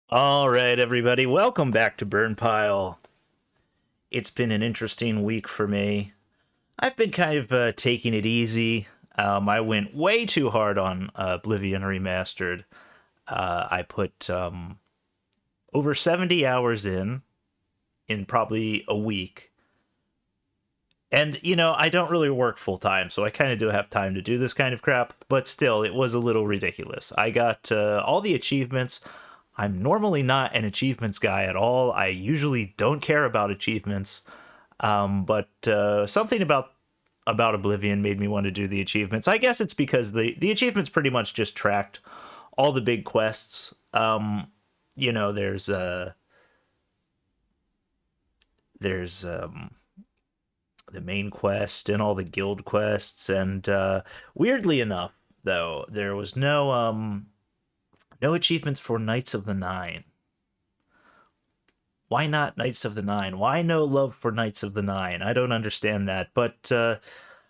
All right, everybody, welcome back to Burn Pile. It's been an interesting week for me. I've been kind of taking it easy. I went way too hard on Oblivion Remastered. I put over 70 hours in probably a week. And, you know, I don't really work full time, so I kind of do have time to do this kind of crap, but still, it was a little ridiculous. I got all the achievements. I'm normally not an achievements guy at all. I usually don't care about achievements, but something about Oblivion made me want to do the achievements. I guess it's because the achievements pretty much just tracked all the big quests. You know, there's the main quest and all the guild quests, and weirdly enough, though, there was no achievements for Knights of the Nine. Why not Knights of the Nine? Why no love for Knights of the Nine? I don't understand that. But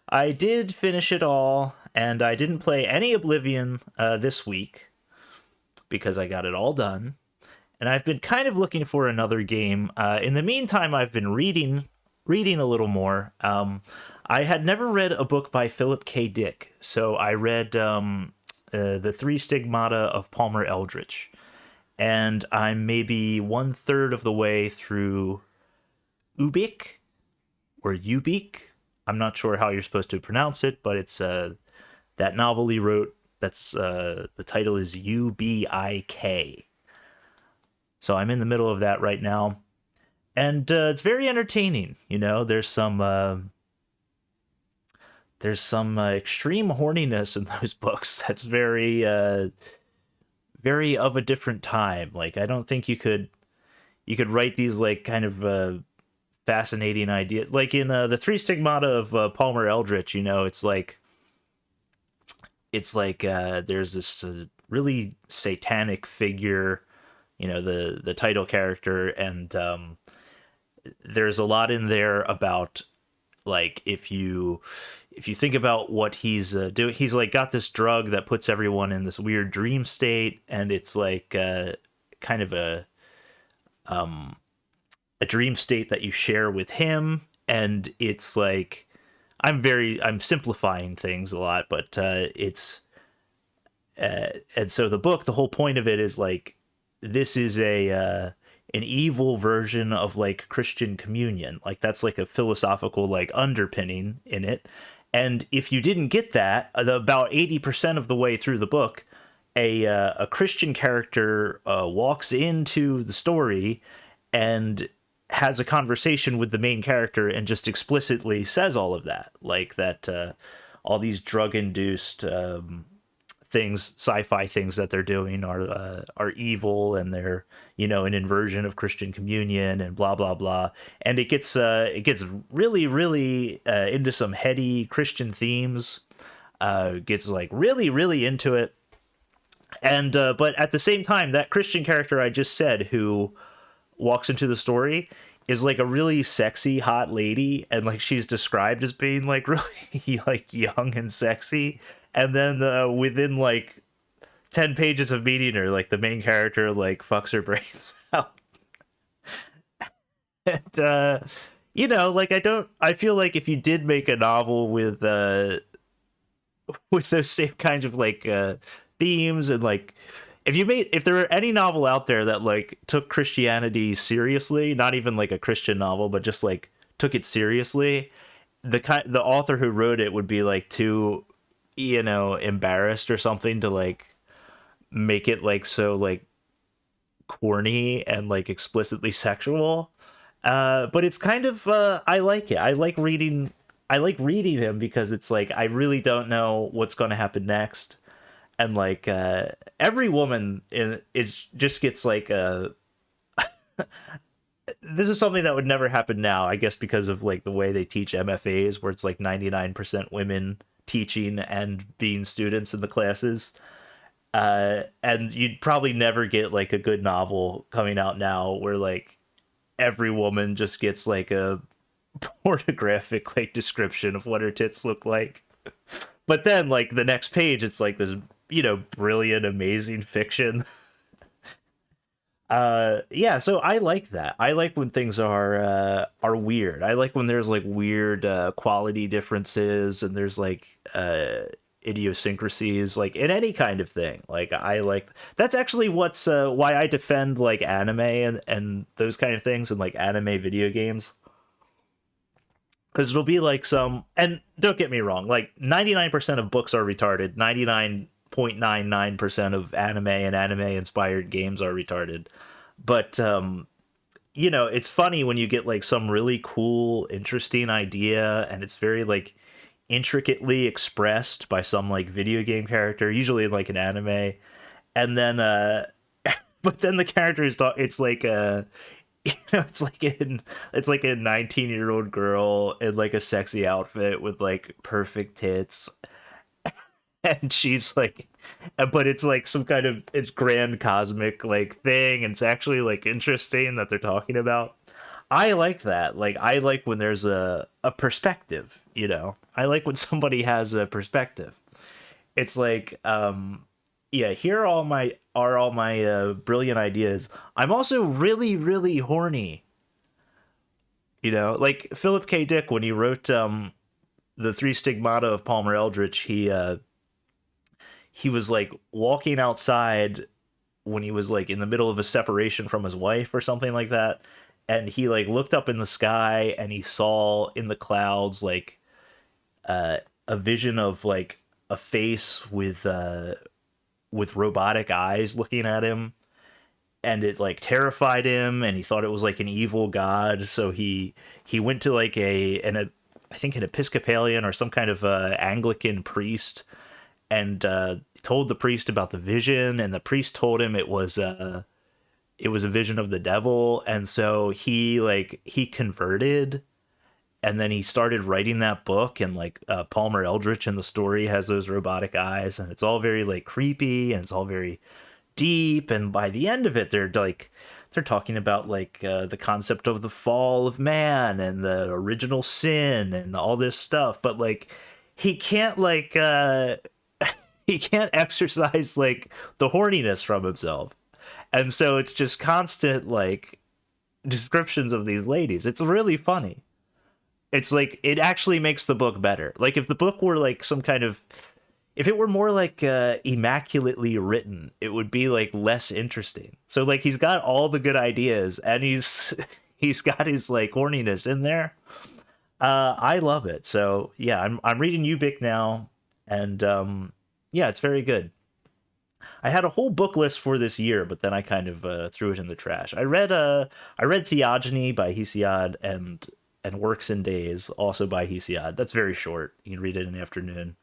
I did finish it all, and I didn't play any Oblivion this week because I got it all done. And I've been kind of looking for another game. In the meantime, I've been reading a little more. I had never read a book by Philip K. Dick, so I read The Three Stigmata of Palmer Eldritch, and I'm maybe 1/3 of the way through Ubik or Ubik. I'm not sure how you're supposed to pronounce it, but it's that novel he wrote. That's the title is Ubik. So I'm in the middle of that right now, and it's very entertaining. You know, there's some extreme horniness in those books that's very very of a different time. Like, I don't think you could write these like kind of fascinating ideas like in the Three Stigmata of Palmer Eldritch. You know, it's like there's this really satanic figure, you know, the title character, and there's a lot in there about, like, if you think about what he's doing, he's like got this drug that puts everyone in this weird dream state, and it's like kind of a dream state that you share with him, and it's like I'm simplifying things a lot, but it's and so the whole point of it is like, this is an evil version of like Christian communion. Like, that's like a philosophical like underpinning in it. And if you didn't get that, about 80% of the way through the book, a Christian character walks into the story and has a conversation with the main character and just explicitly says all of that, like that all these drug-induced things, sci-fi things that they're doing are evil, and they're, you know, an inversion of Christian communion and blah blah blah. And it gets really into some heady Christian themes. Gets like really into it, and but at the same time, that Christian character I just said, who walks into the story, is like a really sexy hot lady, and like she's described as being like really like young and sexy. And then within like 10 pages of meeting her, like the main character like fucks her brains out. And you know, like, I feel like if you did make a novel with those same kinds of like themes, and like if there were any novel out there that like took Christianity seriously, not even like a Christian novel, but just like took it seriously, the author who wrote it would be like too, you know, embarrassed or something to like make it like so like corny and like explicitly sexual. But it's kind of I like it. I like reading him because it's like I really don't know what's going to happen next, and like every woman is just gets like This is something that would never happen now, I guess, because of like the way they teach MFAs, where it's like 99% women teaching and being students in the classes. And you'd probably never get like a good novel coming out now where like every woman just gets like a pornographic like description of what her tits look like. But then like the next page, it's like this, brilliant, amazing fiction. Yeah, so I like that. I like when things are weird. I like when there's like weird quality differences and there's like idiosyncrasies like in any kind of thing. Like I like that's actually what's why I defend like anime and those kind of things and like anime video games. Because it'll be like some, and don't get me wrong, like 99% of books are retarded, 99.99% of anime and anime inspired games are retarded. But it's funny when you get like some really cool, interesting idea and it's very like intricately expressed by some like video game character, usually in like an anime. And then but then the character is it's like it's like a 19-year-old girl in like a sexy outfit with like perfect tits and she's like, but it's like some kind of it's grand cosmic like thing and it's actually like interesting that they're talking about. I like that. Like I like when there's a perspective, I like when somebody has a perspective. It's like yeah, here are all my brilliant ideas. I'm also really really horny. Like Philip K. Dick when he wrote the Three Stigmata of Palmer Eldritch, he was like walking outside when he was like in the middle of a separation from his wife or something like that, and he like looked up in the sky and he saw in the clouds like a vision of like a face with robotic eyes looking at him, and it like terrified him and he thought it was like an evil god, so he went to like I think an Episcopalian or some kind of Anglican priest and told the priest about the vision, and the priest told him it was a vision of the devil, and so he converted, and then he started writing that book, and like Palmer Eldritch in the story has those robotic eyes, and it's all very like creepy and it's all very deep, and by the end of it they're talking about like the concept of the fall of man and the original sin and all this stuff, but like he can't like he can't exercise like the horniness from himself. And so it's just constant like descriptions of these ladies. It's really funny. It's like it actually makes the book better. Like if the book were like some kind of if it were more like immaculately written, it would be like less interesting. So like he's got all the good ideas and he's got his like horniness in there. I love it. So yeah, I'm reading Ubik now, and yeah, it's very good. I had a whole book list for this year, but then I kind of threw it in the trash. I read Theogony by Hesiod and Works in Days, also by Hesiod. That's very short. You can read it in an afternoon.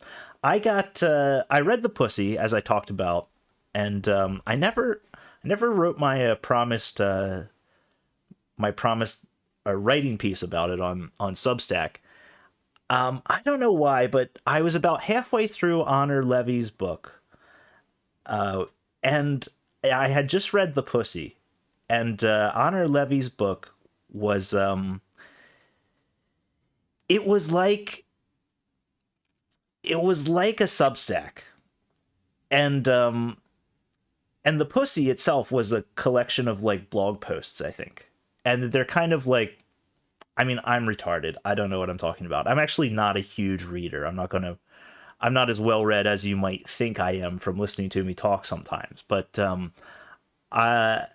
I read The Pussy, as I talked about, and I never wrote my promised writing piece about it on Substack. I don't know why, but I was about halfway through Honor Levy's book, and I had just read The Pussy, and Honor Levy's book was it was like a Substack, and The Pussy itself was a collection of like blog posts, I think, and they're kind of like. I mean, I'm retarded. I don't know what I'm talking about. I'm actually not a huge reader. I'm not as well read as you might think I am from listening to me talk sometimes. But I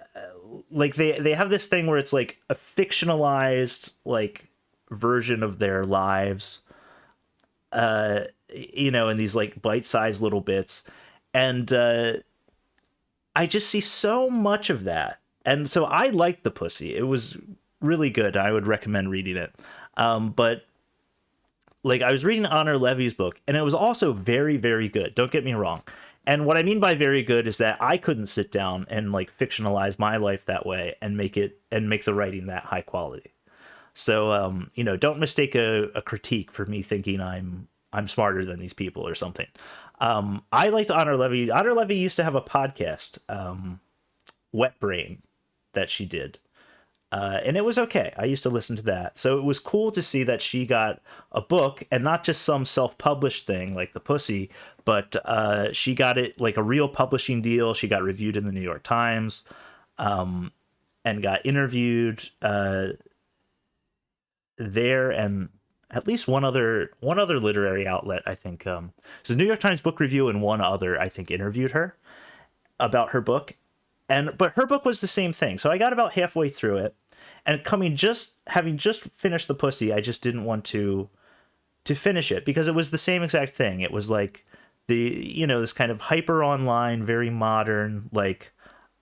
like they have this thing where it's like a fictionalized like version of their lives, in these like bite-sized little bits, and I just see so much of that. And so I liked The Pussy. It was really good. I would recommend reading it. But like I was reading Honor Levy's book, and it was also very, very good. Don't get me wrong. And what I mean by very good is that I couldn't sit down and like fictionalize my life that way and make the writing that high quality. So don't mistake a critique for me thinking I'm smarter than these people or something. I liked Honor Levy. Honor Levy used to have a podcast, Wet Brain, that she did. And it was okay. I used to listen to that. So it was cool to see that she got a book and not just some self-published thing like The Pussy, but she got it like a real publishing deal. She got reviewed in the New York Times, and got interviewed there, and at least one other literary outlet, I think. So the New York Times Book Review and one other, I think, interviewed her about her book. But her book was the same thing. So I got about halfway through it, and having just finished The Pussy, I just didn't want to finish it because it was the same exact thing. It was like this kind of hyper online, very modern, like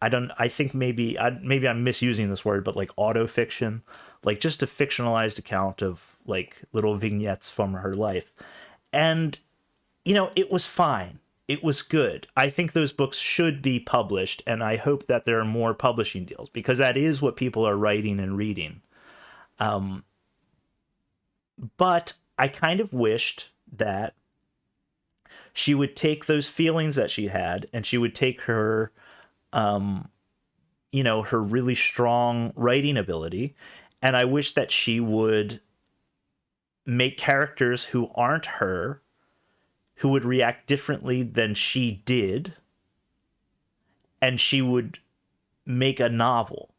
I think maybe I'm misusing this word, but like auto fiction, like just a fictionalized account of like little vignettes from her life. And it was fine. It was good. I think those books should be published, and I hope that there are more publishing deals because that is what people are writing and reading. But I kind of wished that she would take those feelings that she had and she would take her, her really strong writing ability, and I wish that she would make characters who aren't her, who would react differently than she did, and she would make a novel,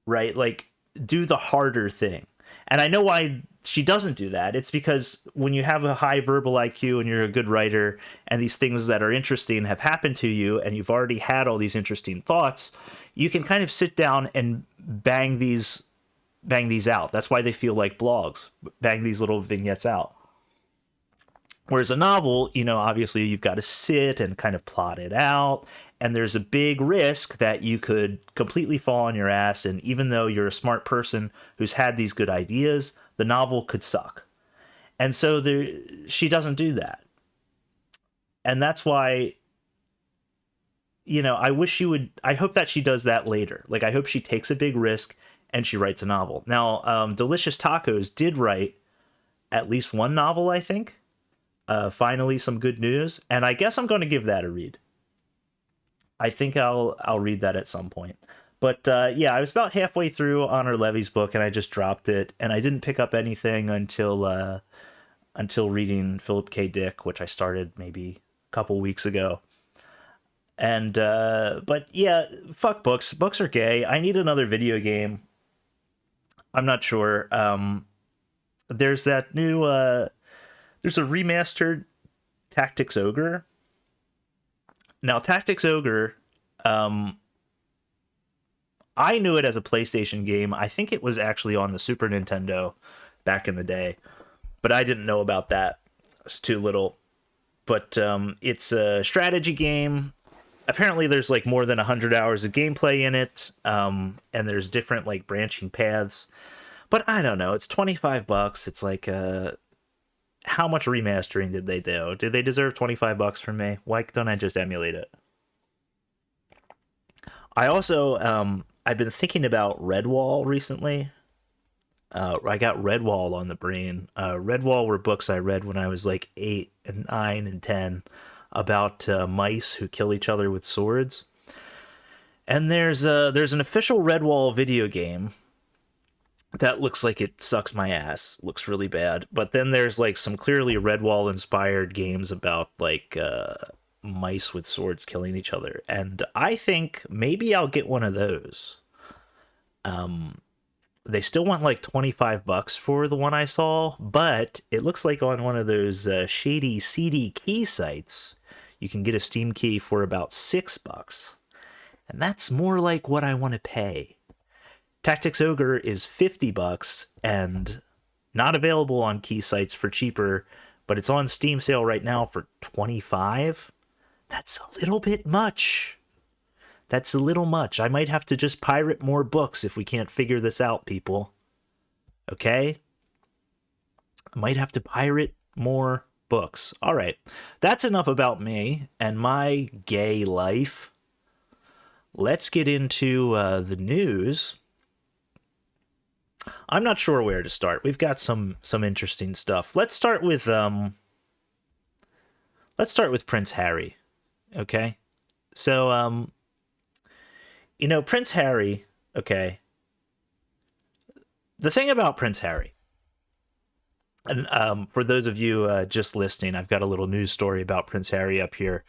right? Like, do the harder thing. And I know why she doesn't do that. It's because when you have a high verbal IQ and you're a good writer, and these things that are interesting have happened to you, and you've already had all these interesting thoughts, you can kind of sit down and bang these out. That's why they feel like blogs. Bang these little vignettes out. Whereas a novel, obviously you've got to sit and kind of plot it out. And there's a big risk that you could completely fall on your ass. And even though you're a smart person who's had these good ideas, the novel could suck. And so she doesn't do that. And that's why, I hope that she does that later. Like, I hope she takes a big risk and she writes a novel. Now, Delicious Tacos did write at least one novel, I think. Finally, some good news, and I guess I'm going to give that a read. I think I'll read that at some point. But I was about halfway through Honor Levy's book, and I just dropped it, and I didn't pick up anything until reading Philip K. Dick, which I started maybe a couple weeks ago. And but yeah, fuck books. Books are gay. I need another video game. I'm not sure. There's that new. There's a remastered Tactics Ogre. Now, Tactics Ogre, I knew it as a PlayStation game. I think it was actually on the Super Nintendo back in the day, but I didn't know about that. It's too little. But it's a strategy game. Apparently, there's like more than 100 hours of gameplay in it, and there's different like branching paths. But I don't know. It's $25. It's like how much remastering did they do? Did they deserve $25 from me? Why don't I just emulate it? I also, I've been thinking about Redwall recently. I got Redwall on the brain. Redwall were books I read when I was like 8 and 9 and 10 about mice who kill each other with swords. And there's an official Redwall video game that looks like it sucks my ass. Looks really bad. But then there's like some clearly Redwall inspired games about like mice with swords killing each other. And I think maybe I'll get one of those. They still want like $25 for the one I saw, but it looks like on one of those shady CD key sites, you can get a Steam key for about $6. And that's more like what I want to pay. Tactics Ogre is $50 and not available on key sites for cheaper, but it's on Steam sale right now for $25. That's a little bit much. That's a little much. I might have to just pirate more books if we can't figure this out, people. Okay? I might have to pirate more Books. All right. That's enough about me and my gay life. Let's get into the news. I'm not sure where to start. We've got some interesting stuff. Let's start with Prince Harry. Okay? So Prince Harry, okay. The thing about Prince Harry, and for those of you just listening, I've got a little news story about Prince Harry up here,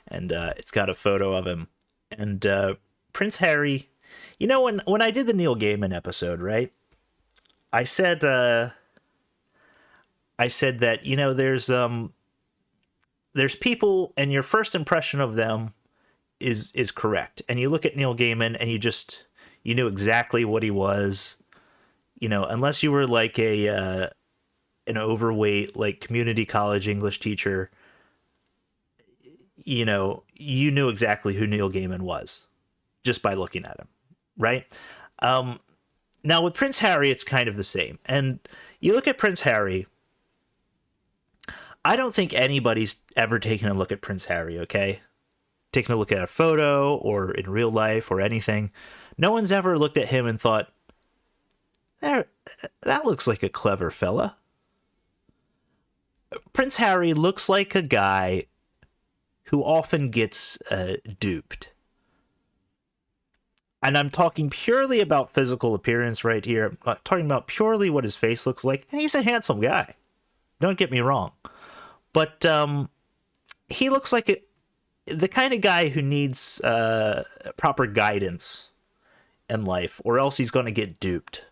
and it's got a photo of him. And Prince Harry, when I did the Neil Gaiman episode, right? I said that there's people, and your first impression of them is correct, and you look at Neil Gaiman and you knew exactly what he was, unless you were like an overweight like community college English teacher, you knew exactly who Neil Gaiman was just by looking at him, right? Now with Prince Harry, it's kind of the same. And you look at Prince Harry, I don't think anybody's ever taken a look at Prince Harry, okay? Taking a look at a photo or in real life or anything. No one's ever looked at him and thought, that looks like a clever fella. Prince Harry looks like a guy who often gets duped. And I'm talking purely about physical appearance right here. I'm talking about purely what his face looks like. And he's a handsome guy. Don't get me wrong. But he looks like the kind of guy who needs proper guidance in life, or else he's going to get duped.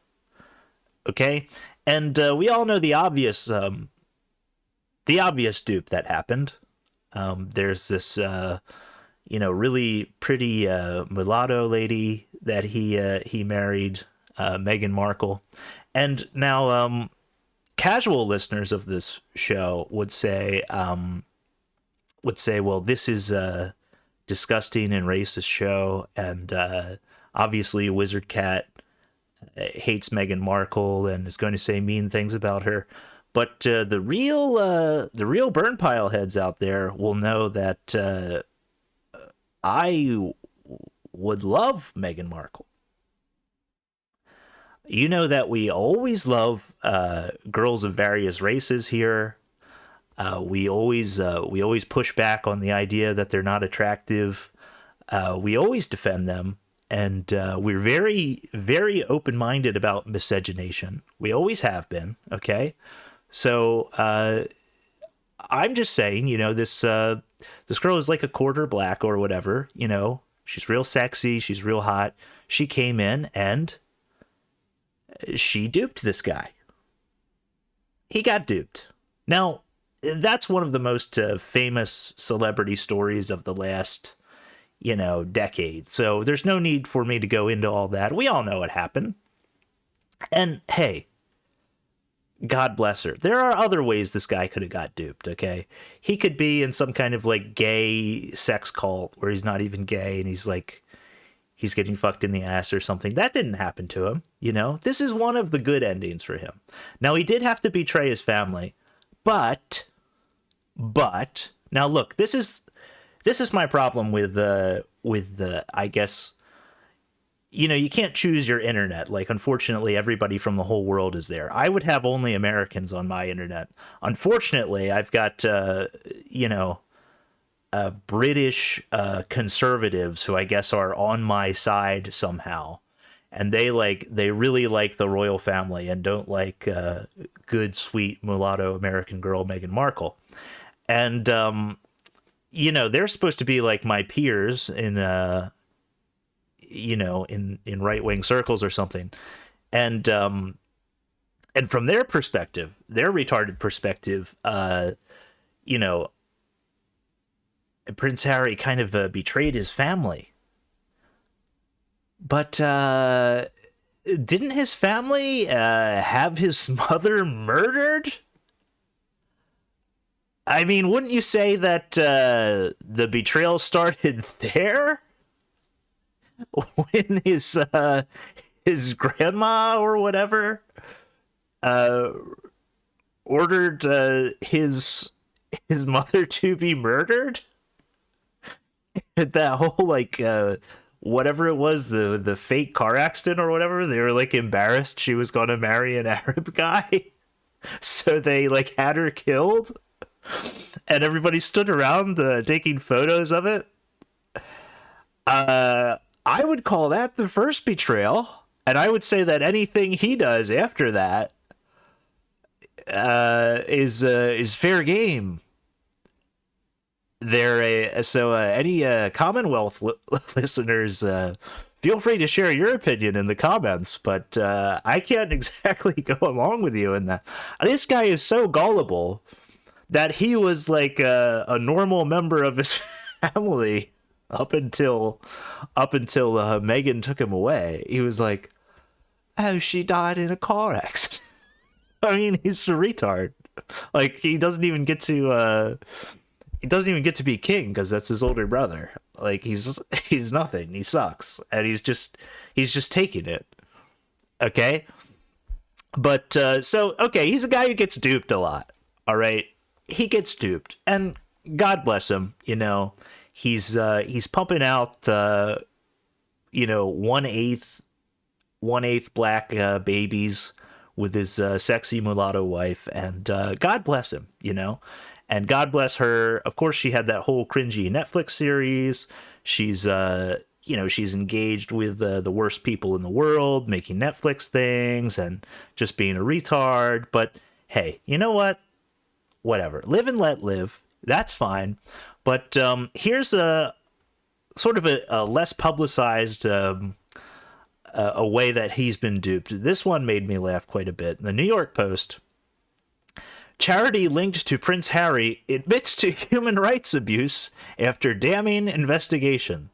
Okay? And we all know the obvious dupe that happened. There's this really pretty mulatto lady that he married, Meghan Markle. And now casual listeners of this show would say, well, this is a disgusting and racist show, and obviously Wizard Cat hates Meghan Markle and is going to say mean things about her. But the real burn pile heads out there will know that I would love Meghan Markle. You know that we always love girls of various races here. We always push back on the idea that they're not attractive. We always defend them, and we're very, very open-minded about miscegenation. We always have been. Okay, so I'm just saying, this girl is like a quarter black or whatever. She's real sexy. She's real hot. She came in and she duped this guy. He got duped. Now, that's one of the most famous celebrity stories of the last, decade. So there's no need for me to go into all that. We all know what happened. And hey, God bless her. There are other ways this guy could have got duped, okay? He could be in some kind of like gay sex cult where he's not even gay and he's getting fucked in the ass or something. That didn't happen to him, This is one of the good endings for him. Now, he did have to betray his family, but now look, this is my problem with the I guess, you can't choose your internet. Like, unfortunately, everybody from the whole world is there. I would have only Americans on my internet. Unfortunately, I've got, British conservatives who I guess are on my side somehow. And they really like the royal family and don't like good, sweet mulatto American girl Meghan Markle. And, they're supposed to be like my peers in in right-wing circles or something. And from their perspective, their retarded perspective, Prince Harry kind of betrayed his family. But didn't his family have his mother murdered? I mean, wouldn't you say that the betrayal started there? When his grandma or whatever ordered his his mother to be murdered. That whole like whatever it was, the fake car accident or whatever, they were like embarrassed she was going to marry an Arab guy. So they like had her killed, and everybody stood around taking photos of it. I would call that the first betrayal, and I would say that anything he does after that is fair game. Any Commonwealth listeners, feel free to share your opinion in the comments, but I can't exactly go along with you in that. This guy is so gullible that he was like a normal member of his family up until Megan took him away. He was like, oh, she died in a car accident. I mean, he's a retard. Like, he doesn't even get to be king because that's his older brother. Like, he's nothing. He sucks, and he's just taking it. Okay, but okay, he's a guy who gets duped a lot. All right, he gets duped, and God bless him. You know, he's pumping out 1/8 black babies with his sexy mulatto wife, and God bless him. You know. And God bless her. Of course, she had that whole cringy Netflix series. She's, she's engaged with the worst people in the world, making Netflix things and just being a retard. But hey, you know what? Whatever. Live and let live. That's fine. But here's a sort of a less publicized a way that he's been duped. This one made me laugh quite a bit. The New York Post. Charity linked to Prince Harry admits to human rights abuse after damning investigation.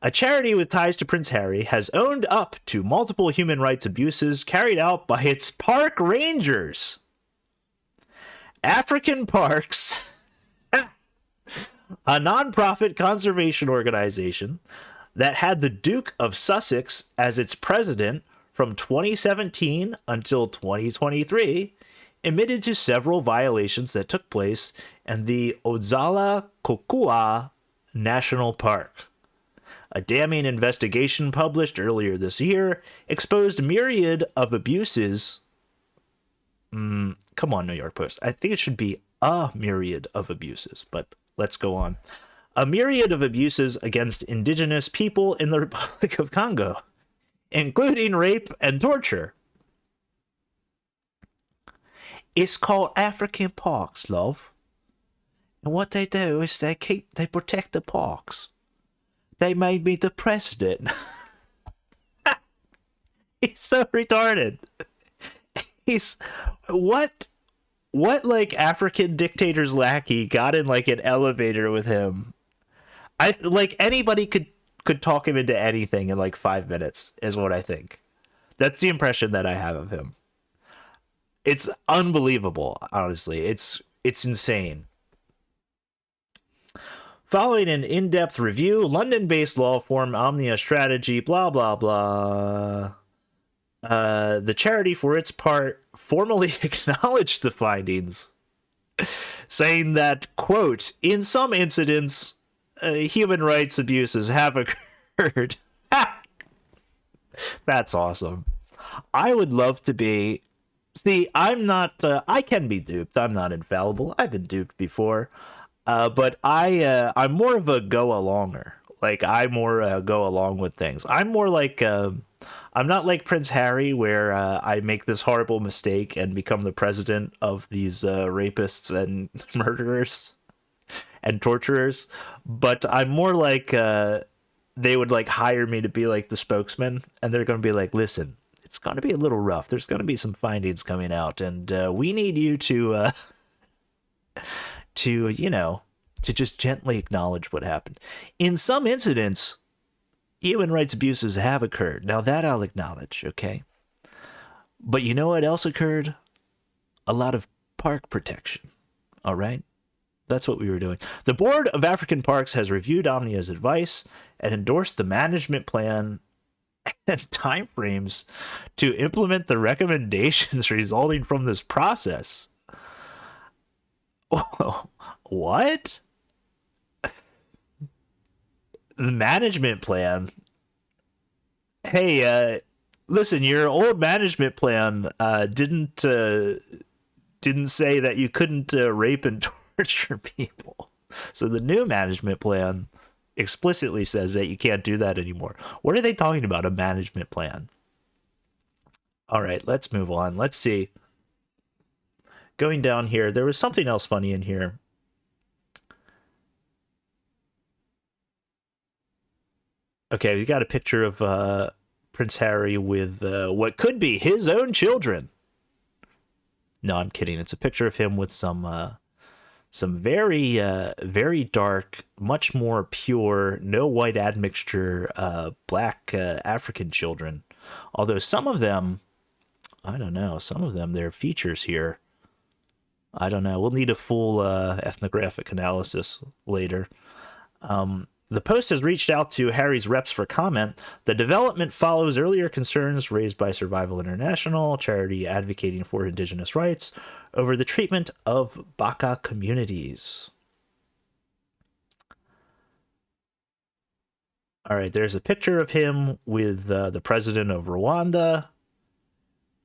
A charity with ties to Prince Harry has owned up to multiple human rights abuses carried out by its park rangers. African Parks, a nonprofit conservation organization that had the Duke of Sussex as its president from 2017 until 2023, admitted to several violations that took place in the Odzala Kokua National Park. A damning investigation published earlier this year exposed myriad of abuses. Come on, New York Post. I think it should be a myriad of abuses, but let's go on. A myriad of abuses against indigenous people in the Republic of Congo, including rape and torture. It's called African Parks, love. And what they do is they protect the parks. They made me the president. He's so retarded. He's what like African dictator's lackey got in like an elevator with him. I like anybody could talk him into anything in like 5 minutes is what I think. That's the impression that I have of him. It's unbelievable, honestly. It's insane. Following an in-depth review, London-based law firm Omnia Strategy, blah, blah, blah. The charity, for its part, formally acknowledged the findings, saying that, quote, in some incidents, human rights abuses have occurred. That's awesome. I would love to be... See, I'm not... I can be duped. I'm not infallible. I've been duped before. But I'm more of a go-alonger. Like, I more go along with things. I'm more like... I'm not like Prince Harry, where I make this horrible mistake and become the president of these rapists and murderers and torturers. But I'm more like... they would, like, hire me to be, like, the spokesman. And they're going to be like, listen... It's going to be a little rough. There's going to be some findings coming out, and we need you to just gently acknowledge what happened. In some incidents, human rights abuses have occurred. Now that I'll acknowledge, okay? But you know what else occurred? A lot of park protection, all right? That's what we were doing. The Board of African Parks has reviewed Omnia's advice and endorsed the management plan and timeframes to implement the recommendations resulting from this process. What? The management plan? Hey, listen, your old management plan didn't say that you couldn't rape and torture people. So the new management plan explicitly says that you can't do that anymore. What are they talking about? A management plan? All right, let's move on. Let's see. Going down here, there was something else funny in here. Okay, we got a picture of Prince Harry with what could be his own children. No, I'm kidding. It's a picture of him with some very very dark, much more pure, no white admixture, black African children. Although some of them, I don't know, some of them their features here. I don't know. We'll need a full ethnographic analysis later. The Post has reached out to Harry's reps for comment. The development follows earlier concerns raised by Survival International, a charity advocating for indigenous rights, over the treatment of Baka communities. All right, there's a picture of him with the president of Rwanda.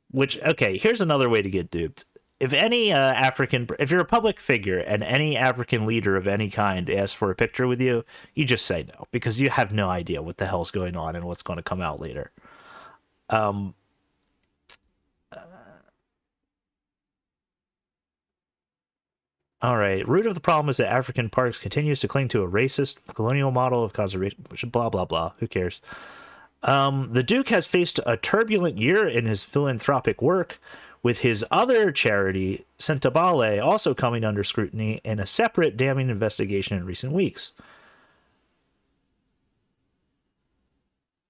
Which, okay, here's another way to get duped. If any if you're a public figure and any African leader of any kind asks for a picture with you, you just say no because you have no idea what the hell's going on and what's going to come out later. Um, all right. Root of the problem is that African parks continues to cling to a racist colonial model of conservation, which blah blah blah. Who cares? The Duke has faced a turbulent year in his philanthropic work, with his other charity, Sentabale, also coming under scrutiny in a separate damning investigation in recent weeks.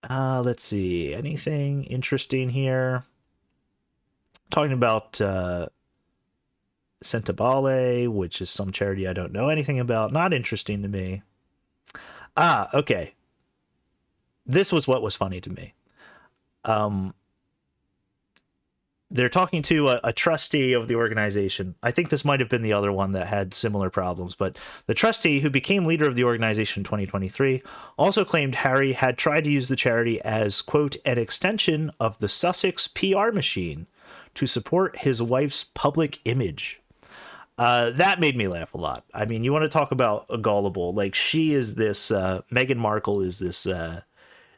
Let's see. Anything interesting here? Talking about Sentabale, which is some charity I don't know anything about. Not interesting to me. Okay. This was what was funny to me. They're talking to a trustee of the organization. I think this might have been the other one that had similar problems, but the trustee, who became leader of the organization in 2023, also claimed Harry had tried to use the charity as, quote, an extension of the Sussex PR machine to support his wife's public image. That made me laugh a lot. I mean, you want to talk about a gullible. Like, she is this, Meghan Markle is this,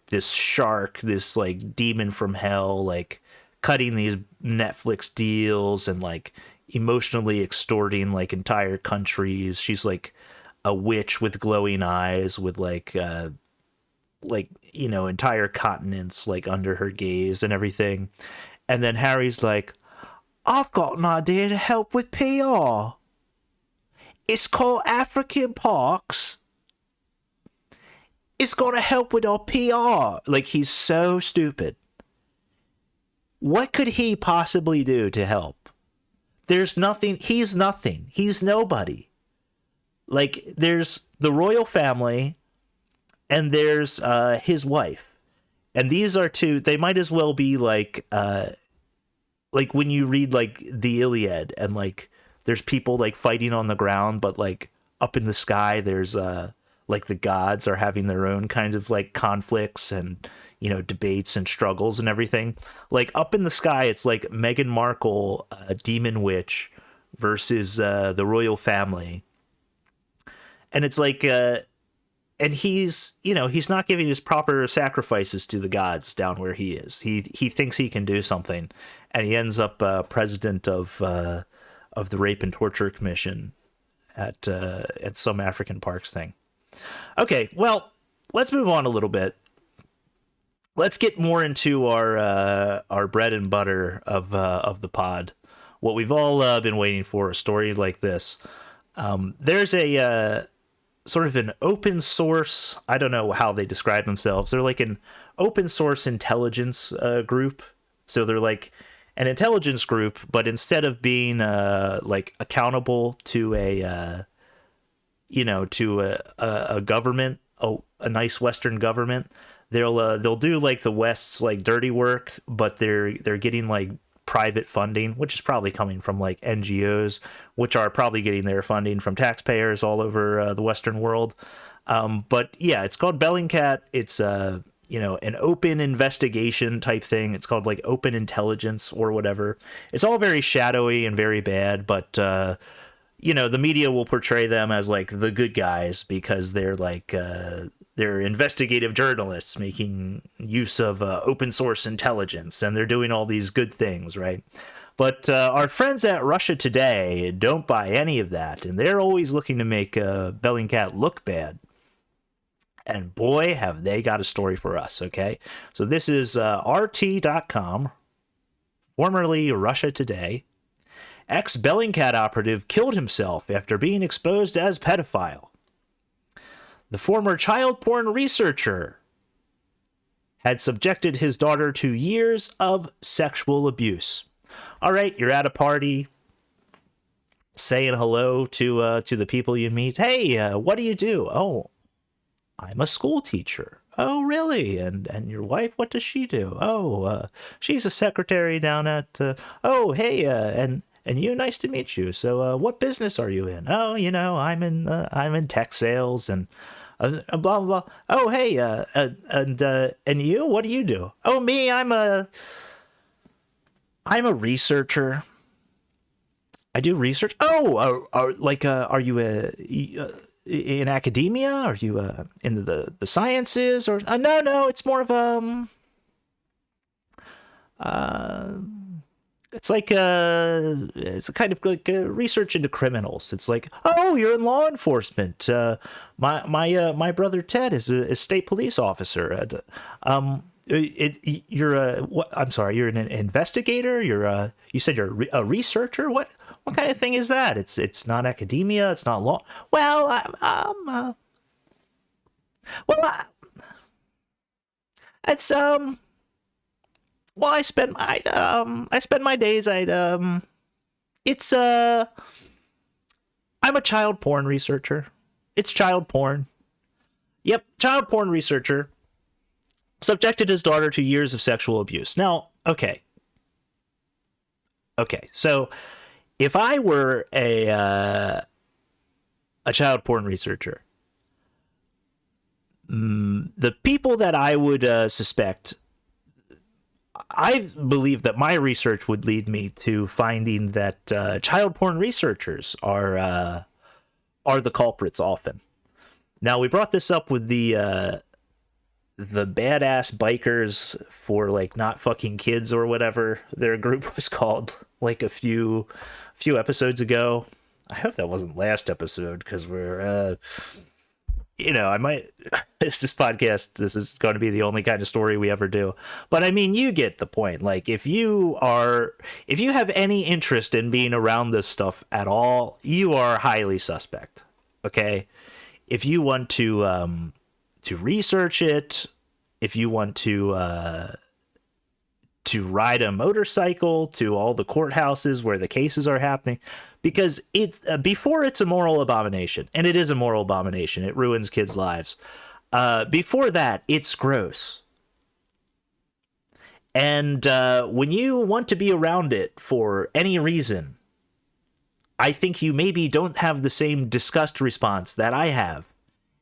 this shark, this, like, demon from hell, like, cutting these Netflix deals and like emotionally extorting like entire countries. She's like a witch with glowing eyes with like you know, entire continents like under her gaze and everything. And then Harry's like, I've got an idea to help with PR. It's called African Parks. It's gonna help with our PR. Like, he's so stupid. What could he possibly do to help? There's nothing. He's nothing. He's nobody. Like, there's the royal family and there's his wife. And these are two, they might as well be like when you read like the Iliad and like there's people like fighting on the ground, but like up in the sky there's like the gods are having their own kinds of like conflicts and, you know, debates and struggles and everything. Like up in the sky, it's like Meghan Markle, a demon witch, versus the royal family. And it's like, and he's, you know, he's not giving his proper sacrifices to the gods down where he is. He thinks he can do something, and he ends up president of the Rape and Torture Commission at some African parks thing. Okay, well, let's move on a little bit. Let's get more into our bread and butter of the pod. What we've all been waiting for, a story like this. There's a sort of an open source, I don't know how they describe themselves. They're like an open source intelligence group. So they're like an intelligence group, but instead of being like accountable to a you know, to a government, a nice Western government, they'll do like the West's like dirty work, but they're getting like private funding, which is probably coming from like NGOs, which are probably getting their funding from taxpayers all over the Western world. But yeah, it's called Bellingcat. It's an open investigation type thing. It's called like open intelligence or whatever. It's all very shadowy and very bad, but the media will portray them as like the good guys because they're like they're investigative journalists making use of open source intelligence, and they're doing all these good things, right? But our friends at Russia Today don't buy any of that, and they're always looking to make Bellingcat look bad. And boy, have they got a story for us, okay? So this is RT.com, formerly Russia Today. Ex-Bellingcat operative killed himself after being exposed as pedophile. The former child porn researcher had subjected his daughter to years of sexual abuse. All right, you're at a party, saying hello to the people you meet. Hey, what do you do? Oh, I'm a school teacher. Oh, really? And your wife, what does she do? Oh, she's a secretary down at. Oh, hey, and you, nice to meet you. So, what business are you in? Oh, I'm in tech sales and blah blah blah. Oh, hey, and you, what do you do? Oh, me, I'm a researcher. I do research. Oh, are you in academia? Are you in the sciences? Or no, it's more of it's like it's a kind of like research into criminals. It's like, oh, you're in law enforcement. My brother Ted is a state police officer. You're what? I'm sorry, you're an investigator. You said you're a researcher. What kind of thing is that? It's not academia. It's not law. Well, it's well, I spend my days. I'm a child porn researcher. It's child porn. Yep, child porn researcher. Subjected his daughter to years of sexual abuse. Now, okay, so if I were a child porn researcher, the people that I would suspect, I believe that my research would lead me to finding that child porn researchers are the culprits often. Now, we brought this up with the badass bikers for like not fucking kids or whatever their group was called, like a few episodes ago. I hope that wasn't last episode, because we're I might this podcast, this is going to be the only kind of story we ever do, but I mean, you get the point. Like, if you have any interest in being around this stuff at all, you are highly suspect. Okay, if you want to research it, if you want to ride a motorcycle to all the courthouses where the cases are happening, because it's before it's a moral abomination, and it is a moral abomination. It ruins kids' lives. Before that, it's gross. And when you want to be around it for any reason, I think you maybe don't have the same disgust response that I have.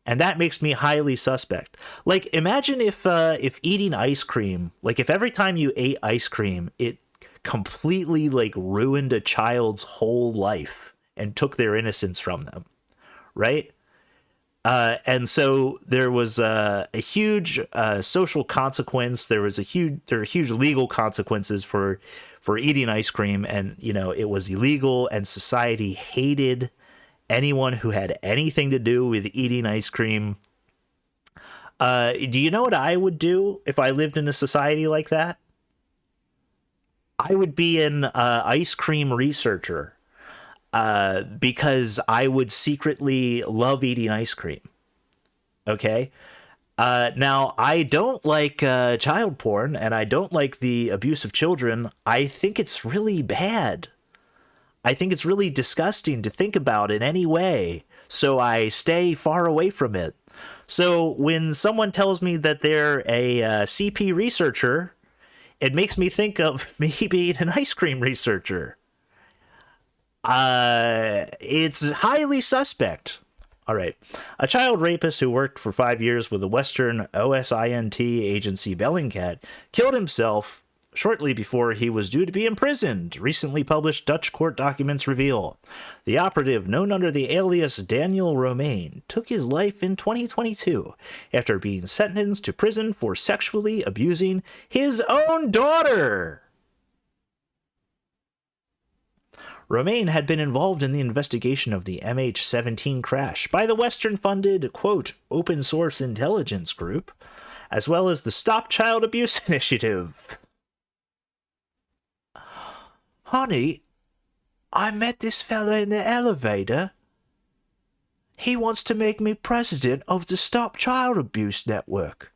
And that makes me highly suspect. Like, imagine if eating ice cream, like if every time you ate ice cream, it completely like ruined a child's whole life and took their innocence from them, right? And so there was a huge social consequence. There are huge legal consequences for eating ice cream, and it was illegal, and society hated anyone who had anything to do with eating ice cream. Do you know what I would do if I lived in a society like that? I would be an ice cream researcher, because I would secretly love eating ice cream. Okay? Now, I don't like child porn, and I don't like the abuse of children. I think it's really bad. I think it's really disgusting to think about in any way, so I stay far away from it. So when someone tells me that they're a CP researcher, It makes me think of me being an ice cream researcher. It's highly suspect. All right. A child rapist who worked for 5 years with the Western OSINT agency Bellingcat killed himself shortly before he was due to be imprisoned, recently published Dutch court documents reveal. The operative, known under the alias Daniel Romain, took his life in 2022 after being sentenced to prison for sexually abusing his own daughter. Romain had been involved in the investigation of the MH17 crash by the Western-funded, quote, open source intelligence group, as well as the Stop Child Abuse Initiative. Honey, I met this fella in the elevator. He wants to make me president of the Stop Child Abuse Network.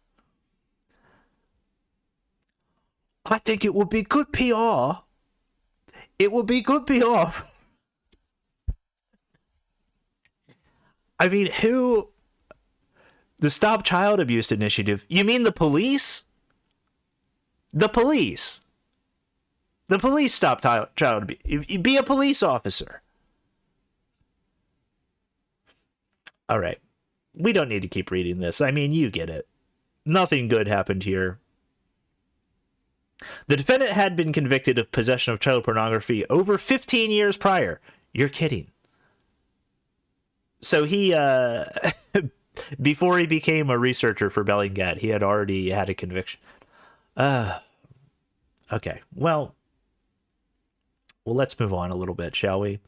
I think it would be good PR. It would be good PR. I mean, who? The Stop Child Abuse Initiative? You mean the police? The police. The police stop child abuse. You be a police officer. All right. We don't need to keep reading this. I mean, you get it. Nothing good happened here. The defendant had been convicted of possession of child pornography over 15 years prior. You're kidding. So he, before he became a researcher for Bellingcat, he had already had a conviction. Okay. Well, let's move on a little bit, shall we?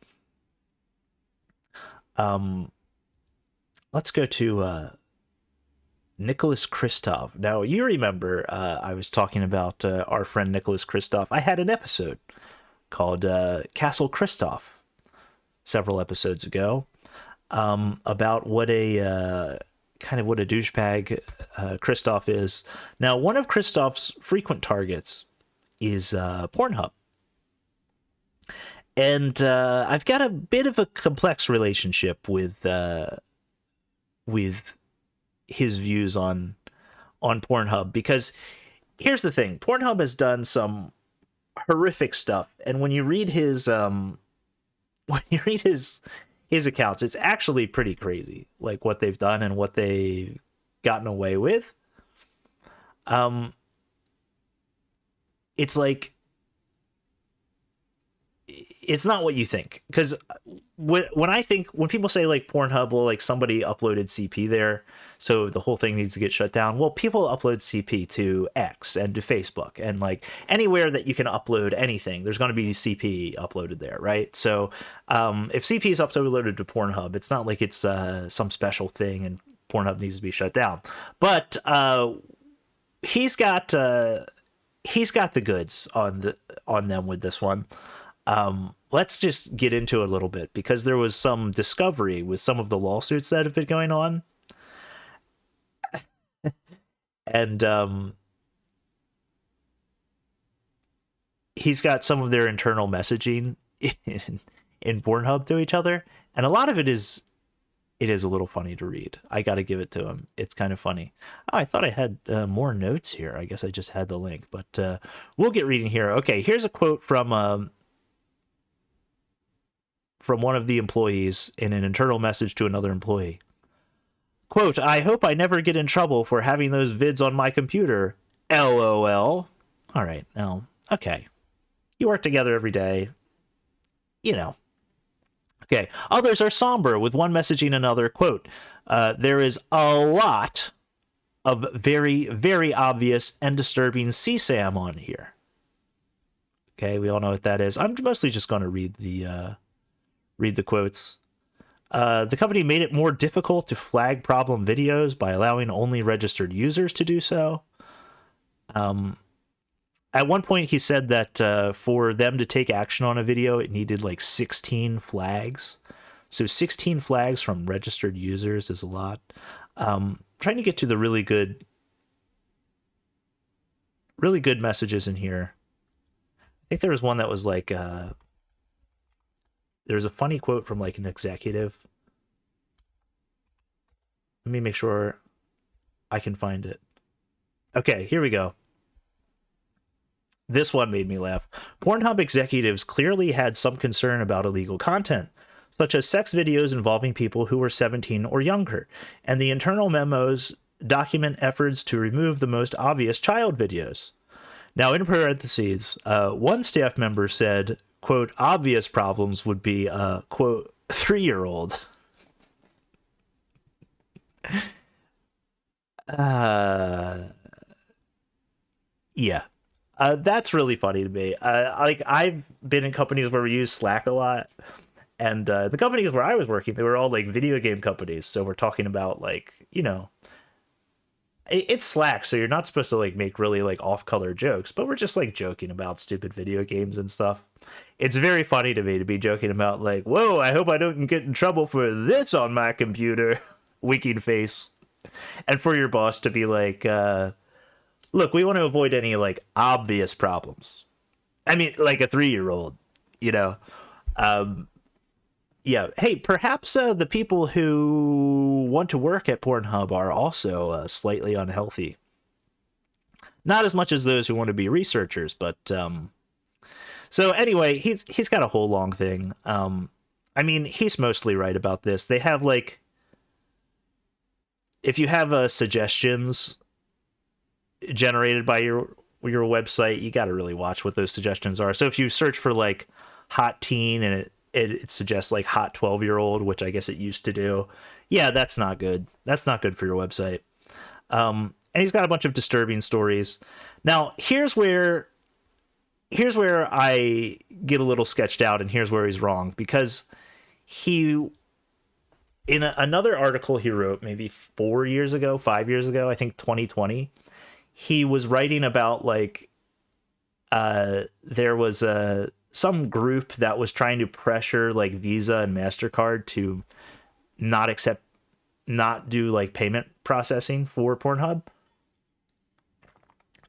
Let's go to Nicholas Kristof. Now, you remember I was talking about our friend Nicholas Kristof. I had an episode called Castle Kristof several episodes ago about what a douchebag Kristof is. Now, one of Kristof's frequent targets is Pornhub. And I've got a bit of a complex relationship with his views on Pornhub, because here's the thing: Pornhub has done some horrific stuff, and when you read his accounts, it's actually pretty crazy, like what they've done and what they've gotten away with. It's like, it's not what you think, because when people say like Pornhub, well, like somebody uploaded CP there, so the whole thing needs to get shut down. Well, people upload CP to X and to Facebook, and like anywhere that you can upload anything, there's going to be CP uploaded there, right? So if CP is uploaded to Pornhub, it's not like it's some special thing and Pornhub needs to be shut down. But he's got the goods on them with this one. Let's just get into it a little bit, because there was some discovery with some of the lawsuits that have been going on. And he's got some of their internal messaging in Pornhub to each other, and a lot of it is a little funny to read. I got to give it to him. It's kind of funny. Oh, I thought I had more notes here. I guess I just had the link, but we'll get reading here. Okay, here's a quote from one of the employees in an internal message to another employee. Quote, "I hope I never get in trouble for having those vids on my computer. LOL." All right, now, okay. You work together every day. You know. Okay, others are somber, with one messaging another. Quote, "There is a lot of very, very obvious and disturbing CSAM on here." Okay, we all know what that is. I'm mostly just going to read the quotes. The company made it more difficult to flag problem videos by allowing only registered users to do so. At one point, he said that for them to take action on a video, it needed like 16 flags. So 16 flags from registered users is a lot. Trying to get to the really good messages in here. I think there was one that was like, there's a funny quote from like an executive. Let me make sure I can find it. Okay, here we go. This one made me laugh. Pornhub executives clearly had some concern about illegal content, such as sex videos involving people who were 17 or younger, and the internal memos document efforts to remove the most obvious child videos. Now, in parentheses, one staff member said, quote, obvious problems would be, quote, 3-year-old. Yeah. That's really funny to me. Like, I've been in companies where we use Slack a lot, and the companies where I was working, they were all like video game companies. So we're talking about like, it's Slack, so you're not supposed to like make really like off-color jokes, but we're just like joking about stupid video games and stuff. It's very funny to me to be joking about like, whoa, I hope I don't get in trouble for this on my computer, winking face, and for your boss to be like, look, we want to avoid any like obvious problems. I mean, like a 3-year-old, you know. Yeah. Hey, perhaps the people who want to work at Pornhub are also slightly unhealthy. Not as much as those who want to be researchers, but so anyway, he's got a whole long thing. I mean, he's mostly right about this. They have like, if you have suggestions generated by your website, you got to really watch what those suggestions are. So if you search for like hot teen and it suggests like hot 12-year-old, which I guess it used to do, yeah, that's not good. That's not good for your website. And he's got a bunch of disturbing stories. Now, here's where I get a little sketched out, and here's where he's wrong, because he, in another article he wrote maybe 5 years ago, I think 2020, he was writing about like there was some group that was trying to pressure like Visa and MasterCard to not do like payment processing for Pornhub.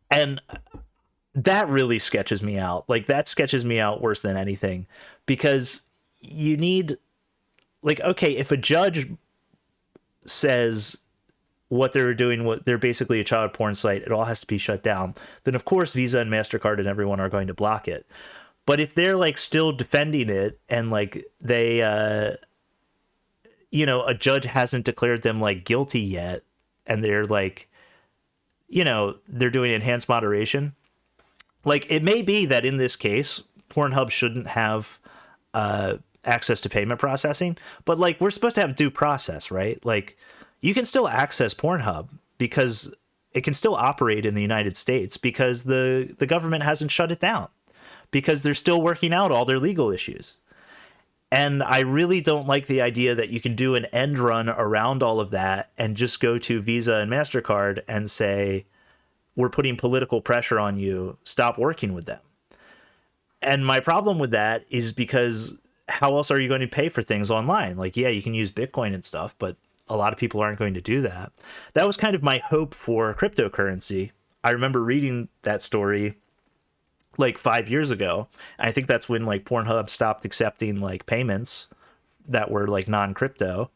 And that really sketches me out. Like, that sketches me out worse than anything, because you need, like, okay, if a judge says what they're doing, what they're basically a child porn site, it all has to be shut down, then of course Visa and MasterCard and everyone are going to block it. But if they're like still defending it, and like they a judge hasn't declared them like guilty yet, and they're like, they're doing enhanced moderation, like, it may be that in this case Pornhub shouldn't have access to payment processing, but like, we're supposed to have due process, right? Like, you can still access Pornhub because it can still operate in the United States, because the government hasn't shut it down, because they're still working out all their legal issues. And I really don't like the idea that you can do an end run around all of that and just go to Visa and MasterCard and say, we're putting political pressure on you, stop working with them. And my problem with that is because how else are you going to pay for things online? Like, yeah, you can use Bitcoin and stuff, but a lot of people aren't going to do that. That was kind of my hope for cryptocurrency. I remember reading that story like 5 years ago. And I think that's when like Pornhub stopped accepting like payments that were like non-crypto.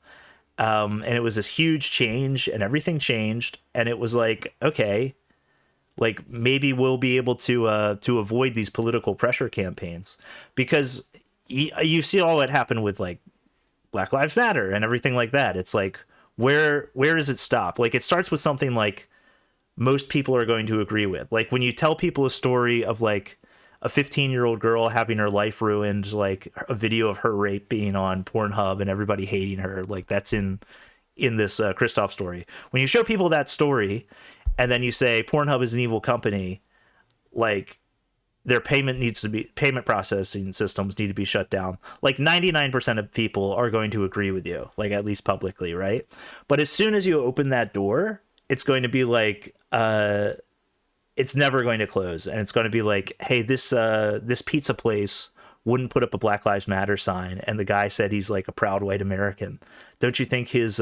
And it was this huge change, and everything changed. And it was like, okay, like maybe we'll be able to avoid these political pressure campaigns, because you see all that happen with like Black Lives Matter and everything like that. It's like, where does it stop? Like, it starts with something like most people are going to agree with. Like, when you tell people a story of like a 15-year-old girl having her life ruined, like a video of her rape being on Pornhub and everybody hating her, like that's in this Christoph story. When you show people that story and then you say Pornhub is an evil company, like their payment processing systems need to be shut down, like 99% of people are going to agree with you, like at least publicly, right? But as soon as you open that door, it's going to be like, it's never going to close. And it's going to be like, hey, this pizza place wouldn't put up a Black Lives Matter sign, and the guy said he's like a proud white American. Don't you think his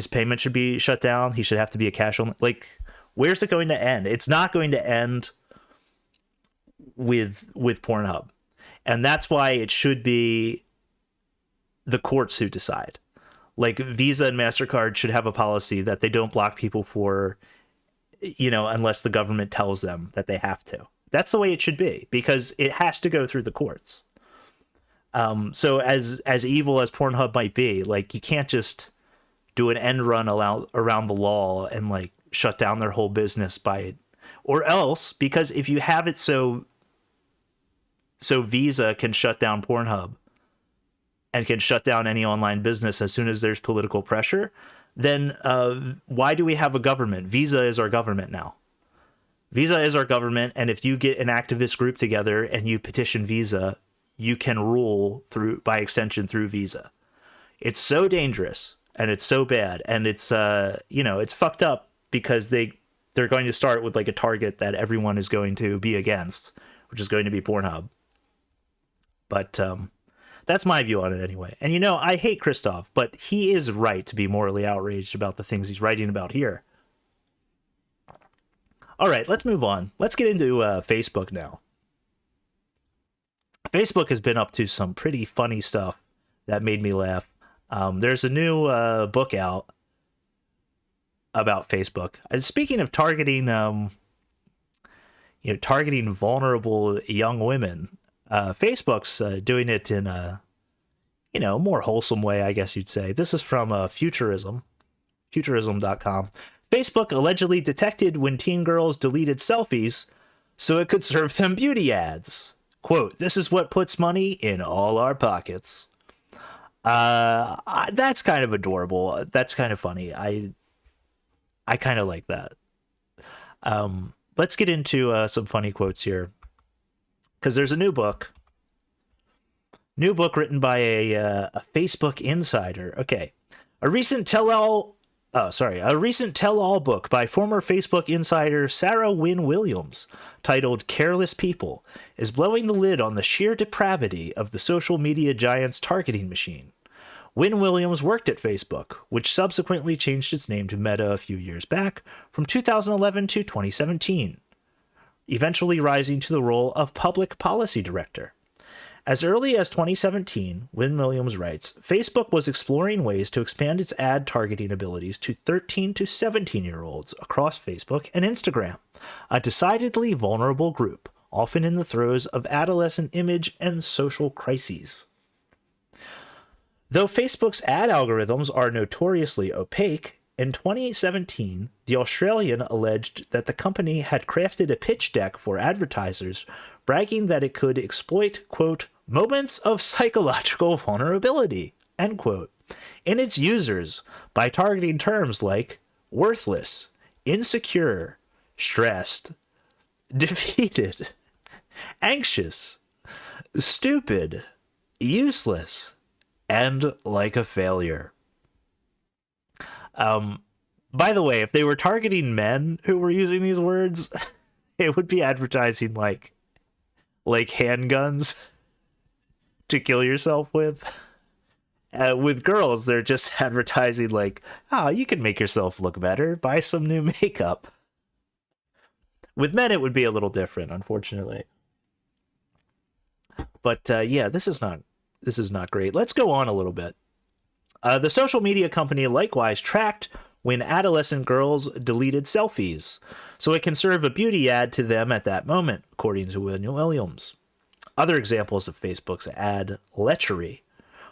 payment should be shut down? He should have to be a cash only. Like, where's it going to end? It's not going to end with Pornhub. And that's why it should be the courts who decide. Like, Visa and MasterCard should have a policy that they don't block people for, unless the government tells them that they have to. That's the way it should be, because it has to go through the courts. So as evil as Pornhub might be, like, you can't just do an end run around the law and like shut down their whole business by, or else, because if you have it so Visa can shut down Pornhub and can shut down any online business as soon as there's political pressure, then why do we have a government? Visa is our government now. Visa is our government, and if you get an activist group together and you petition Visa, you can rule through, by extension, through Visa. It's so dangerous, and it's so bad, and it's it's fucked up, because they're going to start with like a target that everyone is going to be against, which is going to be Pornhub. But that's my view on it anyway. And I hate Christoph, but he is right to be morally outraged about the things he's writing about here. All right, let's move on. Let's get into Facebook now. Facebook has been up to some pretty funny stuff that made me laugh. There's a new book out about Facebook. Speaking of targeting, targeting vulnerable young women, Facebook's doing it in a, more wholesome way, I guess you'd say. This is from Futurism, futurism.com. Facebook allegedly detected when teen girls deleted selfies so it could serve them beauty ads. Quote, "This is what puts money in all our pockets." That's kind of adorable. That's kind of funny. I kind of like that. Let's get into some funny quotes here, because there's a new book written by a Facebook insider. Okay, a recent tell-all book by former Facebook insider Sarah Wynne Williams, titled "Careless People," is blowing the lid on the sheer depravity of the social media giant's targeting machine. Wynne Williams worked at Facebook, which subsequently changed its name to Meta a few years back, from 2011 to 2017, eventually rising to the role of public policy director. As early as 2017, Wynne Williams writes, Facebook was exploring ways to expand its ad targeting abilities to 13 to 17-year-olds across Facebook and Instagram, a decidedly vulnerable group, often in the throes of adolescent image and social crises. Though Facebook's ad algorithms are notoriously opaque, in 2017, the Australian alleged that the company had crafted a pitch deck for advertisers, bragging that it could exploit, quote, "moments of psychological vulnerability," end quote, in its users by targeting terms like worthless, insecure, stressed, defeated, anxious, stupid, useless, and like a failure. By the way, if they were targeting men who were using these words, it would be advertising like handguns to kill yourself with. With girls, they're just advertising like, "Oh, you can make yourself look better. Buy some new makeup." With men, it would be a little different, unfortunately. But yeah, this is not great. Let's go on a little bit. The social media company likewise tracked when adolescent girls deleted selfies, so it can serve a beauty ad to them at that moment, according to Williams. Other examples of Facebook's ad lechery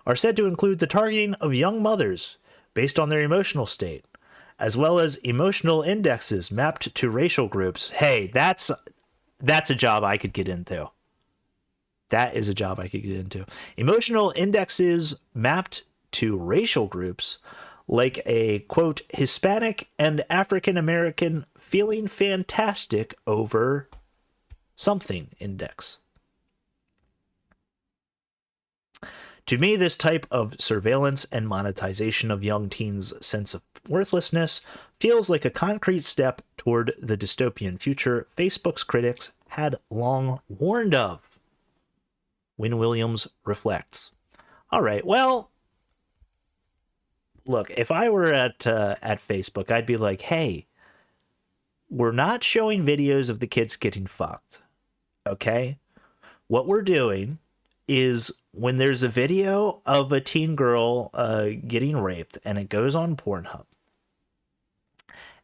are said to include the targeting of young mothers based on their emotional state, as well as emotional indexes mapped to racial groups. Hey, that's a job I could get into. That is a job I could get into. Emotional indexes mapped to racial groups, like a, quote, Hispanic and African American feeling fantastic over something index. To me, this type of surveillance and monetization of young teens' sense of worthlessness feels like a concrete step toward the dystopian future Facebook's critics had long warned of. Wynne Williams reflects. All right, well, look, if I were at Facebook, I'd be like, hey, we're not showing videos of the kids getting fucked, okay? What we're doing is when there's a video of a teen girl getting raped and it goes on Pornhub,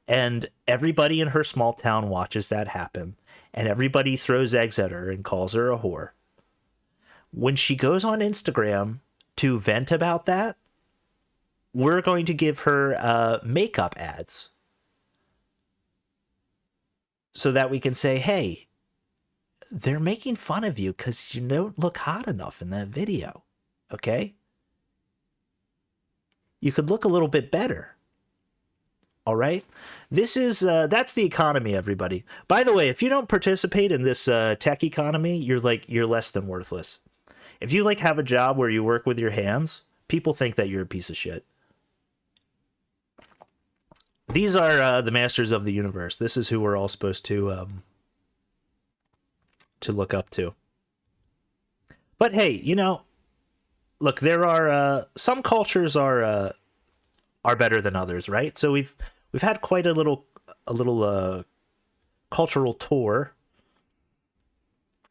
and everybody in her small town watches that happen, and everybody throws eggs at her and calls her a whore. When she goes on Instagram to vent about that, we're going to give her makeup ads so that we can say, hey, they're making fun of you because you don't look hot enough in that video. Okay? You could look a little bit better. All right? This is, that's the economy, everybody. By the way, if you don't participate in this tech economy, you're less than worthless. If you have a job where you work with your hands, people think that you're a piece of shit. These are the masters of the universe. This is who we're all supposed to look up to. But hey, look, there are some cultures are better than others, right? So we've had quite a little cultural tour.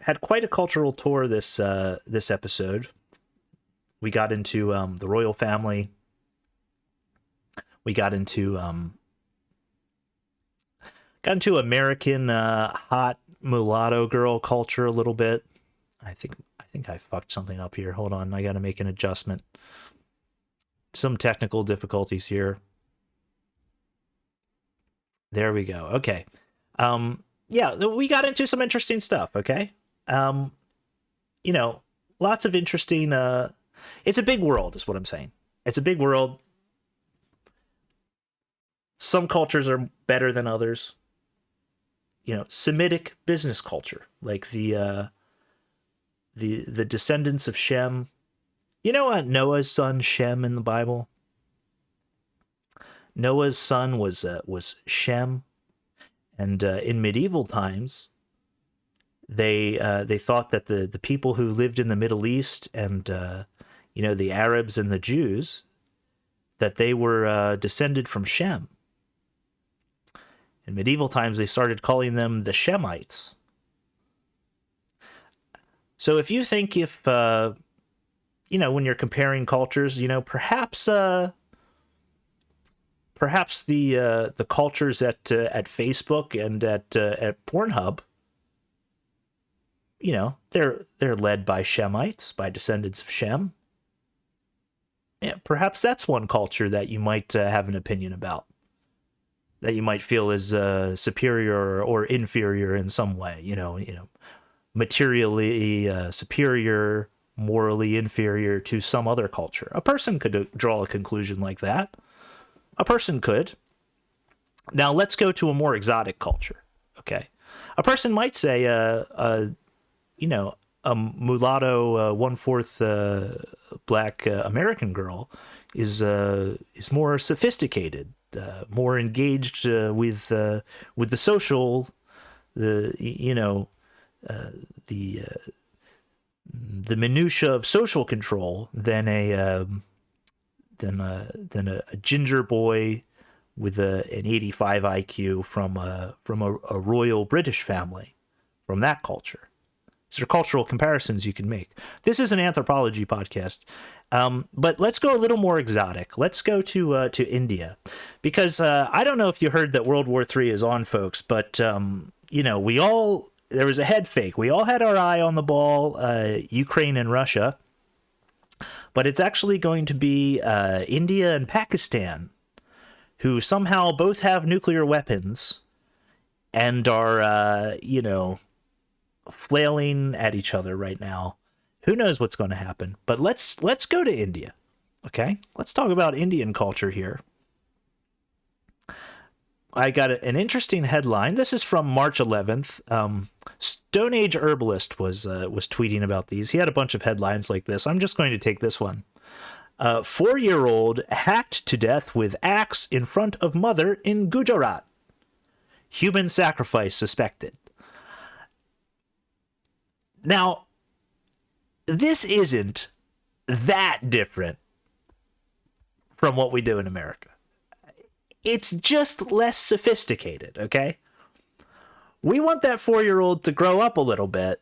Had quite a cultural tour this episode. We got into the royal family. We got into American hot mulatto girl culture a little bit. I think I fucked something up here. Hold on, I got to make an adjustment. Some technical difficulties here. There we go. Okay. Yeah, we got into some interesting stuff, okay? Lots of interesting it's a big world is what I'm saying. It's a big world. Some cultures are better than others. Semitic business culture, like the descendants of Shem. You know Noah's son Shem in the Bible? Noah's son was Shem, and in medieval times, they thought that the people who lived in the Middle East and the Arabs and the Jews, that they were descended from Shem. In medieval times, they started calling them the Shemites. So if you think when you're comparing cultures, perhaps the cultures at Facebook and at Pornhub, they're led by Shemites, by descendants of Shem. Yeah, perhaps that's one culture that you might have an opinion about, that you might feel is superior or inferior in some way. Materially superior, morally inferior to some other culture. A person could draw a conclusion like that. A person could. Now let's go to a more exotic culture. Okay, a person might say, a mulatto 1/4 black American girl is more sophisticated, more engaged with the social, the minutia of social control than a ginger boy with an 85 IQ from a royal British family, from that culture. These are cultural comparisons you can make. This is an anthropology podcast, but let's go a little more exotic. Let's go to India, because I don't know if you heard that World War III is on, folks, but there was a head fake. We all had our eye on the ball, Ukraine and Russia, but it's actually going to be India and Pakistan, who somehow both have nuclear weapons and are, flailing at each other right now. Who knows what's going to happen? But let's go to India, okay? Let's talk about Indian culture here. I got an interesting headline. This is from March 11th. Stone Age Herbalist was tweeting about these. He had a bunch of headlines like this. I'm just going to take this one. 4-year-old hacked to death with axe in front of mother in Gujarat. Human sacrifice suspected. Now, this isn't that different from what we do in America. It's just less sophisticated, okay? We want that 4-year-old to grow up a little bit,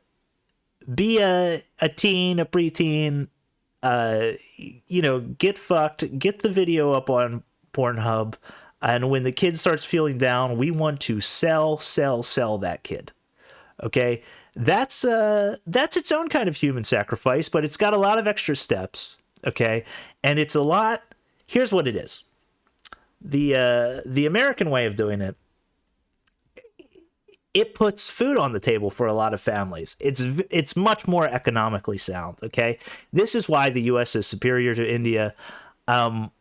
be a teen, a preteen, get fucked, get the video up on Pornhub, and when the kid starts feeling down, we want to sell that kid. Okay, that's its own kind of human sacrifice, but it's got a lot of extra steps. Okay, and it's a lot. Here's what it is: the American way of doing it. It puts food on the table for a lot of families. It's much more economically sound. Okay, this is why the U.S. is superior to India. Um,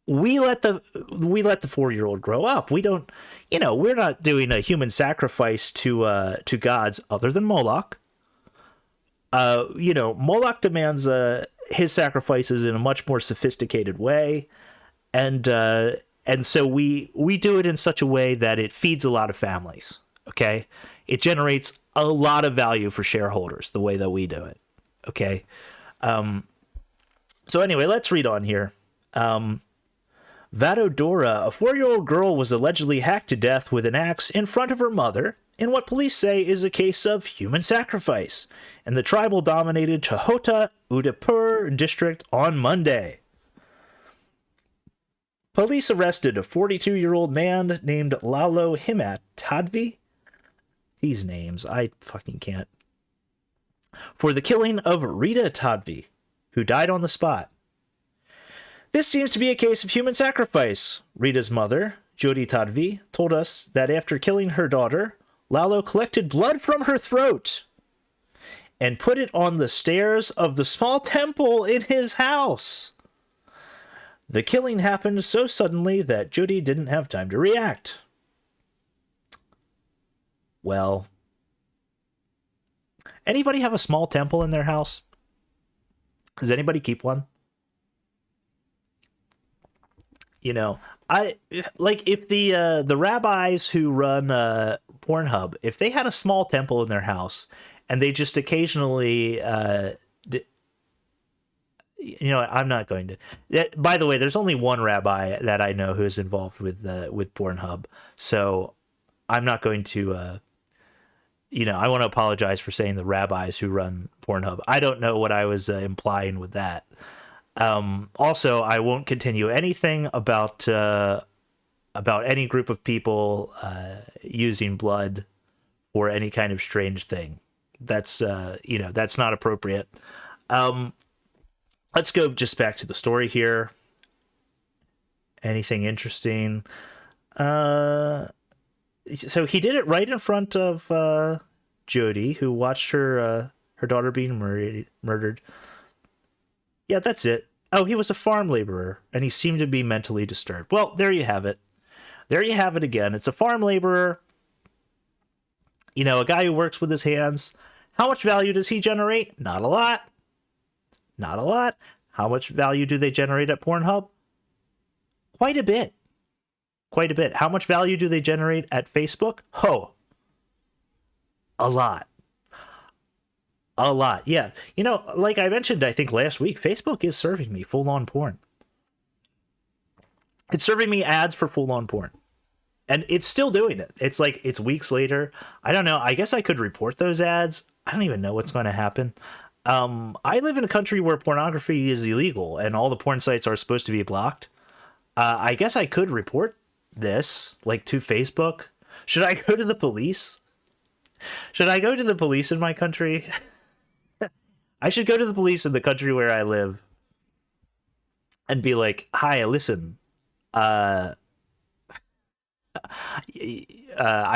we let the 4-year-old grow up. We don't, we're not doing a human sacrifice to gods other than Moloch. Moloch demands his sacrifices in a much more sophisticated way, and so we do it in such a way that it feeds a lot of families. Okay, it generates a lot of value for shareholders the way that we do it. Okay, so anyway, let's read on here. Vadodora, a 4-year-old girl, was allegedly hacked to death with an axe in front of her mother in what police say is a case of human sacrifice in the tribal-dominated Chhota Udaipur district on Monday. Police arrested a 42-year-old man named Lalo Himat Tadvi. These names, I fucking can't. For the killing of Rita Tadvi, who died on the spot. This seems to be a case of human sacrifice. Rita's mother, Jyoti Tadvi, told us that after killing her daughter, Lalo collected blood from her throat and put it on the stairs of the small temple in his house. The killing happened so suddenly that Jyoti didn't have time to react. Well, anybody have a small temple in their house? Does anybody keep one? I like if the rabbis who run Pornhub, if they had a small temple in their house and they just occasionally I'm not going to. By the way, there's only one rabbi that I know who is involved with Pornhub, so I'm not going to. I want to apologize for saying the rabbis who run Pornhub. I don't know what I was implying with that. Also, I won't continue anything about any group of people using blood for any kind of strange thing. That's that's not appropriate. Let's go just back to the story here. Anything interesting? So he did it right in front of Jyoti, who watched her daughter being murdered. Yeah, that's it. Oh, he was a farm laborer, and he seemed to be mentally disturbed. Well, there you have it. There you have it again. It's a farm laborer, a guy who works with his hands. How much value does he generate? Not a lot. Not a lot. How much value do they generate at Pornhub? Quite a bit. Quite a bit. How much value do they generate at Facebook? A lot. A lot, yeah. Like I mentioned, I think last week, Facebook is serving me full-on porn. It's serving me ads for full-on porn. And it's still doing it. It's like, it's weeks later. I don't know. I guess I could report those ads. I don't even know what's going to happen. I live in a country where pornography is illegal and all the porn sites are supposed to be blocked. I guess I could report this, to Facebook. Should I go to the police? Should I go to the police in my country? I should go to the police in the country where I live and be like, hi, listen, I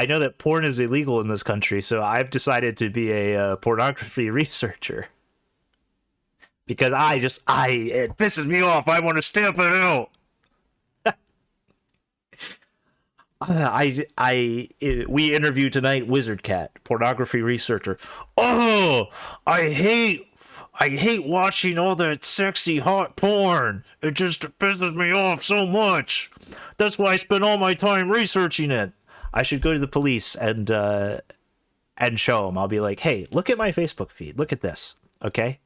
know that porn is illegal in this country, so I've decided to be a pornography researcher. Because it pisses me off. I want to stamp it out. We interviewed tonight Wizard Cat, pornography researcher. Oh, I hate watching all that sexy hot porn. It just pisses me off so much. That's why I spend all my time researching it. I should go to the police and show them. I'll be like, hey, look at my Facebook feed. Look at this. Okay.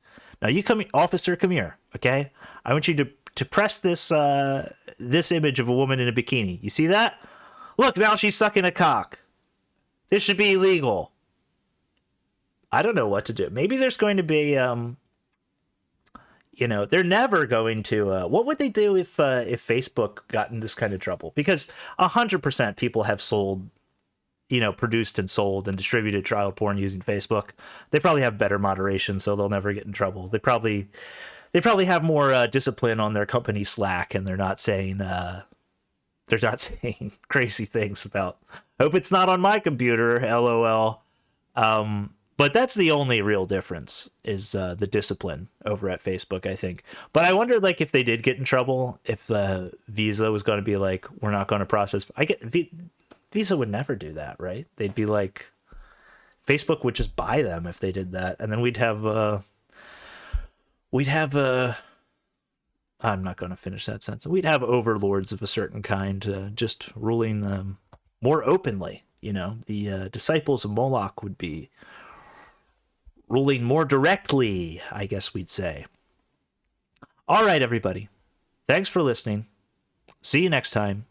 Now you officer, come here. Okay. I want you to press this image of a woman in a bikini. You see that? Look, now she's sucking a cock. This should be illegal. I don't know what to do. Maybe there's going to be, they're never going to. What would they do if Facebook got in this kind of trouble? Because 100% people have sold, produced and sold and distributed child porn using Facebook, they probably have better moderation, so they'll never get in trouble. They probably have more discipline on their company Slack, and they're not saying crazy things about, hope it's not on my computer, LOL. But that's the only real difference, is the discipline over at Facebook, I think. But I wonder, like, if they did get in trouble, if Visa was going to be like, we're not going to process. Visa would never do that, right? They'd be like, Facebook would just buy them if they did that, and then we'd have I'm not going to finish that sentence. We'd have overlords of a certain kind just ruling them more openly. The disciples of Moloch would be ruling more directly, I guess we'd say. All right, everybody. Thanks for listening. See you next time.